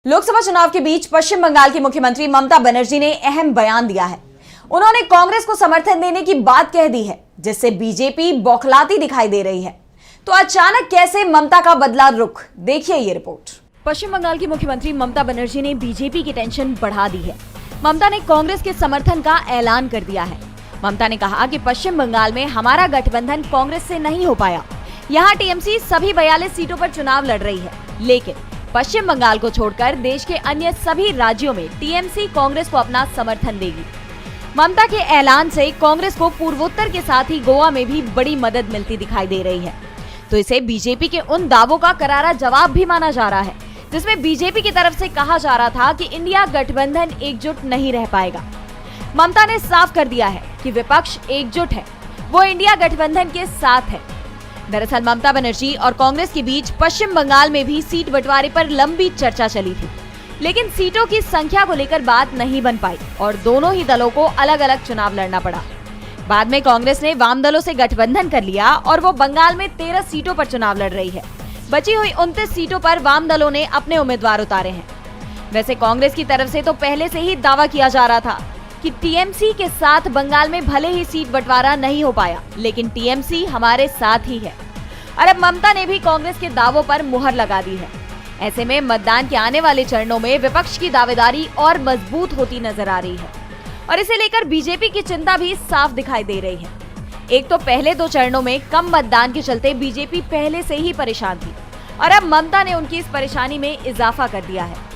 लोकसभा चुनाव के बीच पश्चिम बंगाल की मुख्यमंत्री ममता बनर्जी ने अहम बयान दिया है। उन्होंने कांग्रेस को समर्थन देने की बात कह दी है, जिससे बीजेपी बौखलाती दिखाई दे रही है। तो अचानक कैसे ममता का बदला रुख, देखिए ये रिपोर्ट। पश्चिम बंगाल की मुख्यमंत्री ममता बनर्जी ने बीजेपी की टेंशन बढ़ा दी है। ममता ने कांग्रेस के समर्थन का ऐलान कर दिया है। ममता ने कहा कि पश्चिम बंगाल में हमारा गठबंधन कांग्रेस से नहीं हो पाया। यहाँ टीएमसी सभी 42 सीटों पर चुनाव लड़ रही है, लेकिन पश्चिम बंगाल को छोड़कर देश के अन्य सभी राज्यों में टीएमसी कांग्रेस को अपना समर्थन देगी। ममता के ऐलान से कांग्रेस को पूर्वोत्तर के साथ ही गोवा में भी बड़ी मदद मिलती दिखाई दे रही है। तो इसे बीजेपी के उन दावों का करारा जवाब भी माना जा रहा है, जिसमें बीजेपी की तरफ से कहा जा रहा था कि इंडिया गठबंधन एकजुट नहीं रह पाएगा। ममता ने साफ कर दिया है कि विपक्ष एकजुट है, वो इंडिया गठबंधन के साथ है। दरअसल ममता बनर्जी और कांग्रेस के बीच पश्चिम बंगाल में भी सीट बंटवारे पर लंबी चर्चा चली थी, लेकिन सीटों की संख्या को लेकर बात नहीं बन पाई और दोनों ही दलों को अलग अलग चुनाव लड़ना पड़ा। बाद में कांग्रेस ने वाम दलों से गठबंधन कर लिया और वो बंगाल में 13 सीटों पर चुनाव लड़ रही है। बची हुई 29 सीटों पर वाम दलों ने अपने उम्मीदवार उतारे हैं। वैसे कांग्रेस की तरफ से तो पहले से ही दावा किया जा रहा था कि टीएमसी के साथ बंगाल में भले ही सीट बंटवारा नहीं हो पाया, लेकिन टीएमसी हमारे साथ ही है। और अब ममता ने भी कांग्रेस के दावों पर मुहर लगा दी है। ऐसे में मतदान के आने वाले चरणों में विपक्ष की दावेदारी और मजबूत होती नजर आ रही है और इसे लेकर बीजेपी की चिंता भी साफ दिखाई दे रही है। एक तो पहले 2 चरणों में कम मतदान के चलते बीजेपी पहले से ही परेशान थी और अब ममता ने उनकी इस परेशानी में इजाफा कर दिया है।